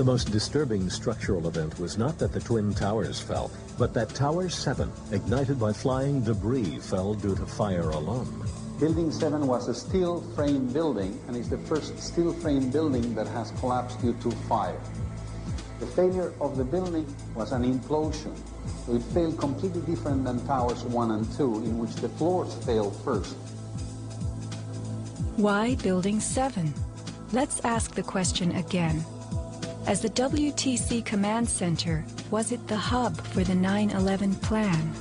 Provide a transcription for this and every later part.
The most disturbing structural event was not that the Twin Towers fell, but that Tower 7, ignited by flying debris, fell due to fire alone. Building 7 was a steel frame building and is the first steel frame building that has collapsed due to fire. The failure of the building was an implosion. So it failed completely different than Towers 1 and 2, in which the floors failed first. Why Building 7? Let's ask the question again. As the WTC Command Center, was it the hub for the 9/11 plan?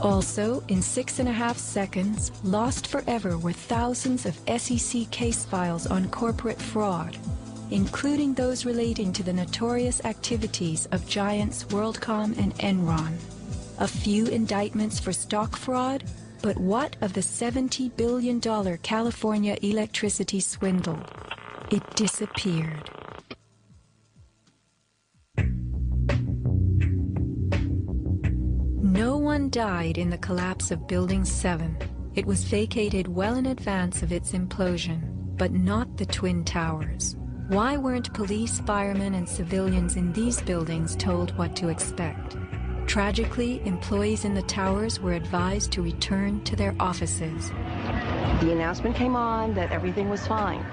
Also, in 6.5 seconds, lost forever were thousands of SEC case files on corporate fraud, including those relating to the notorious activities of giants WorldCom and Enron. A few indictments for stock fraud, but what of the $70 billion California electricity swindle? It disappeared. No one died in the collapse of Building 7. It was vacated well in advance of its implosion, but not the Twin Towers. Why weren't police, firemen, and civilians in these buildings told what to expect? Tragically, employees in the towers were advised to return to their offices. The announcement came on that everything was fine.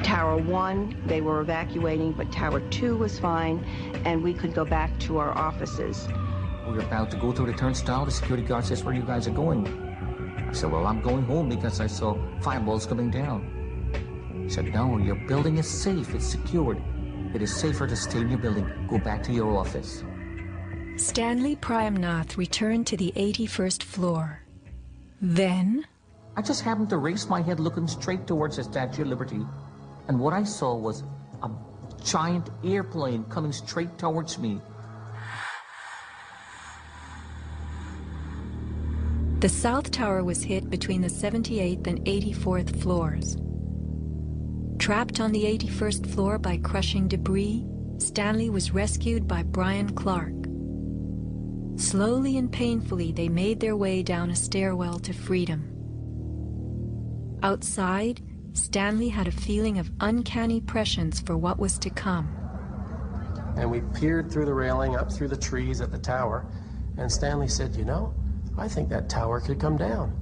Tower 1, they were evacuating, but Tower 2 was fine, and we could go back to our offices. We were about to go through the turnstile. The security guard says, "Where you guys are going?" I said, "Well, I'm going home because I saw fireballs coming down." He said, "No, your building is safe. It's secured. It is safer to stay in your building. Go back to your office." Stanley Prayamnath returned to the 81st floor. Then, I just happened to raise my head looking straight towards the Statue of Liberty, and what I saw was a giant airplane coming straight towards me. the South Tower was hit between the 78th and 84th floors. Trapped on the 81st floor by crushing debris, Stanley was rescued by Brian Clark. Slowly and painfully, they made their way down a stairwell to freedom. Outside, Stanley had a feeling of uncanny prescience for what was to come. And we peered through the railing up through the trees at the tower, and Stanley said, "You know, I think that tower could come down."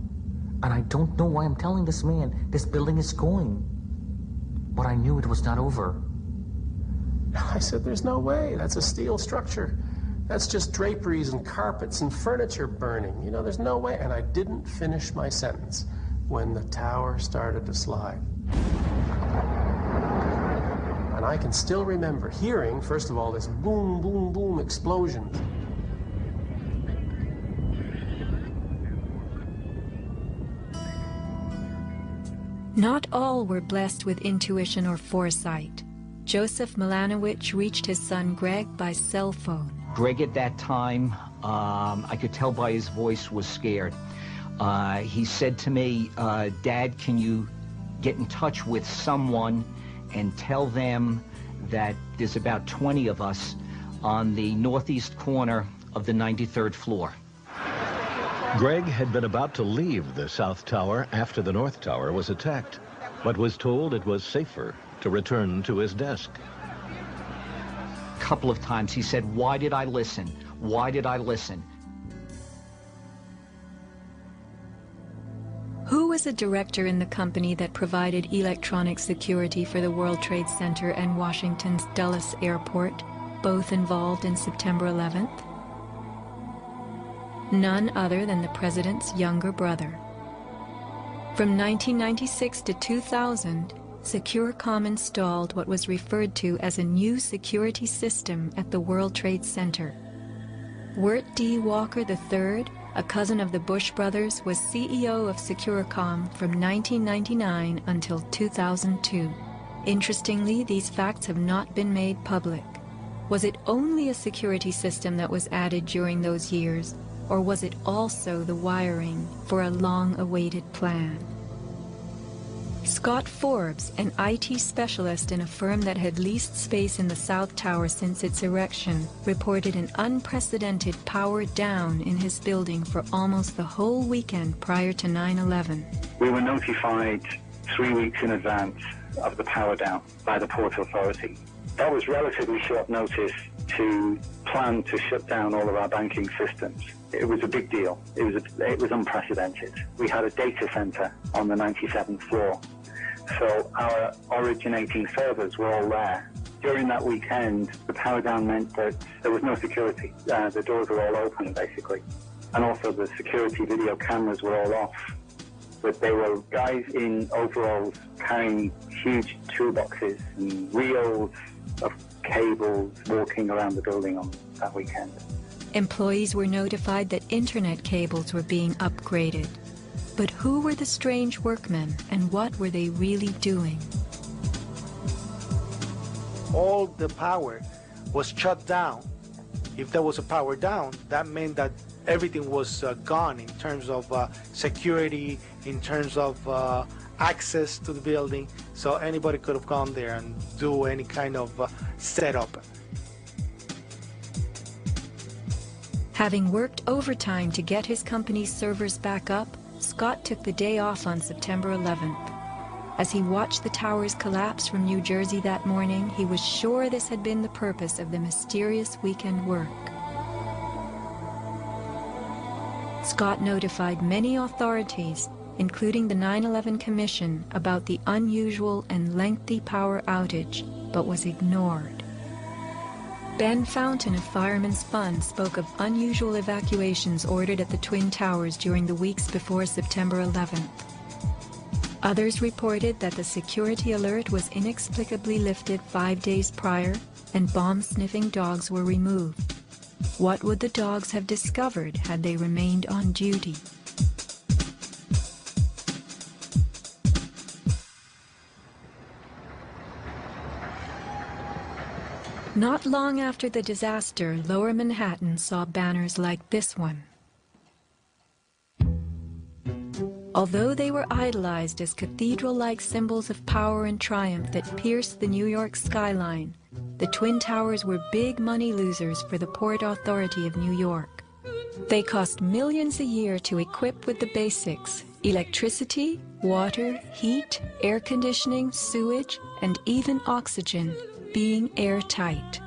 And I don't know why I'm telling this man this building is going. But I knew it was not over. I said, "There's no way. That's a steel structure. That's just draperies and carpets and furniture burning. You know, there's no way." And I didn't finish my sentence when the tower started to slide. And I can still remember hearing, first of all, this boom, boom, boom explosions. Not all were blessed with intuition or foresight. Joseph Milanowicz reached his son Greg by cell phone. Greg at that time, I could tell by his voice, was scared. He said to me, "Dad, can you get in touch with someone and tell them that there's about 20 of us on the northeast corner of the 93rd floor." Greg had been about to leave the South Tower after the North Tower was attacked, but was told it was safer to return to his desk. A couple of times he said, "Why did I listen? Why did I listen?" Who was a director in the company that provided electronic security for the World Trade Center and Washington's Dulles Airport, both involved in September 11th? None other than the president's younger brother. From 1996 to 2000, Securicom installed what was referred to as a new security system at the World Trade Center. Wirt D. Walker III, a cousin of the Bush brothers, was CEO of Securicom from 1999 until 2002. Interestingly, these facts have not been made public. Was it only a security system that was added during those years, or was it also the wiring for a long-awaited plan? Scott Forbes, an IT specialist in a firm that had leased space in the South Tower since its erection, reported an unprecedented power down in his building for almost the whole weekend prior to 9/11. We were notified 3 weeks in advance of the power down by the Port Authority. That was relatively short notice to plan to shut down all of our banking systems. It was a big deal. It was unprecedented. We had a data center on the 97th floor, so our originating servers were all there. During that weekend, the power down meant that there was no security. The doors were all open, basically. And also the security video cameras were all off. But they were guys in overalls carrying huge toolboxes and reels of cables walking around the building on that weekend. Employees were notified that internet cables were being upgraded. But who were the strange workmen, and what were they really doing? All the power was shut down. If there was a power down, that meant that everything was gone in terms of security, in terms of access to the building, so anybody could have gone there and do any kind of setup. Having worked overtime to get his company's servers back up, Scott took the day off on September 11th. As he watched the towers collapse from New Jersey that morning, he was sure this had been the purpose of the mysterious weekend work. Scott notified many authorities, including the 9/11 Commission, about the unusual and lengthy power outage, but was ignored. Ben Fountain of Fireman's Fund spoke of unusual evacuations ordered at the Twin Towers during the weeks before September 11th. Others reported that the security alert was inexplicably lifted 5 days prior and bomb-sniffing dogs were removed. What would the dogs have discovered had they remained on duty? Not long after the disaster, Lower Manhattan saw banners like this one. Although they were idolized as cathedral-like symbols of power and triumph that pierced the New York skyline, the Twin Towers were big money losers for the Port Authority of New York. They cost millions a year to equip with the basics: electricity, water, heat, air conditioning, sewage, and even oxygen, being airtight.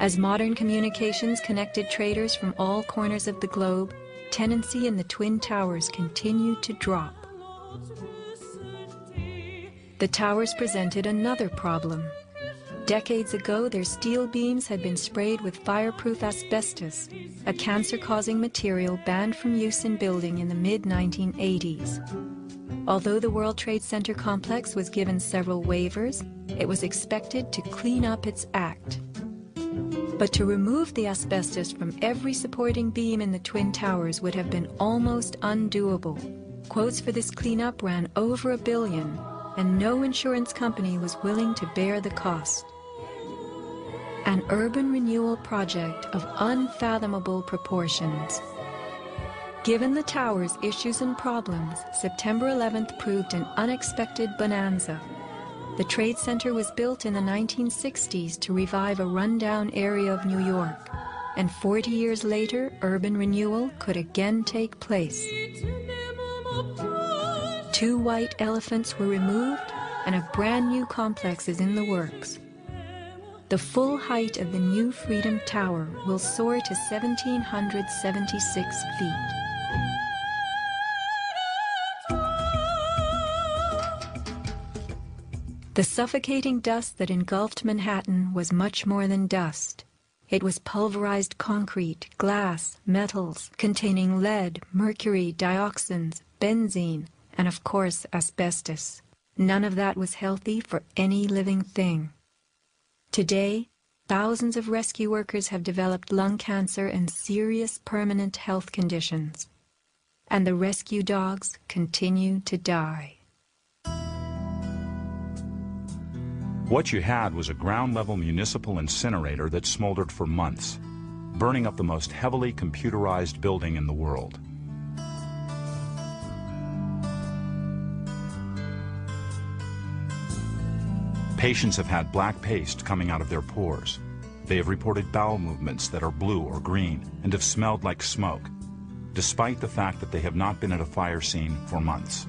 As modern communications connected traders from all corners of the globe, tenancy in the Twin Towers continued to drop. The towers presented another problem. Decades ago, their steel beams had been sprayed with fireproof asbestos, a cancer-causing material banned from use in building in the mid-1980s. Although the World Trade Center complex was given several waivers, it was expected to clean up its act. But to remove the asbestos from every supporting beam in the Twin Towers would have been almost undoable. Quotes for this cleanup ran over $1 billion, and no insurance company was willing to bear the cost. An urban renewal project of unfathomable proportions. Given the tower's issues and problems, September 11th proved an unexpected bonanza. The Trade Center was built in the 1960s to revive a rundown area of New York, and 40 years later, urban renewal could again take place. 2 white elephants were removed, and a brand new complex is in the works. The full height of the new Freedom Tower will soar to 1,776 feet. The suffocating dust that engulfed Manhattan was much more than dust. It was pulverized concrete, glass, metals containing lead, mercury, dioxins, benzene, and of course asbestos. None of that was healthy for any living thing. Today, thousands of rescue workers have developed lung cancer and serious permanent health conditions. And the rescue dogs continue to die. What you had was a ground-level municipal incinerator that smoldered for months, burning up the most heavily computerized building in the world. Patients have had black paste coming out of their pores. They have reported bowel movements that are blue or green and have smelled like smoke, despite the fact that they have not been at a fire scene for months.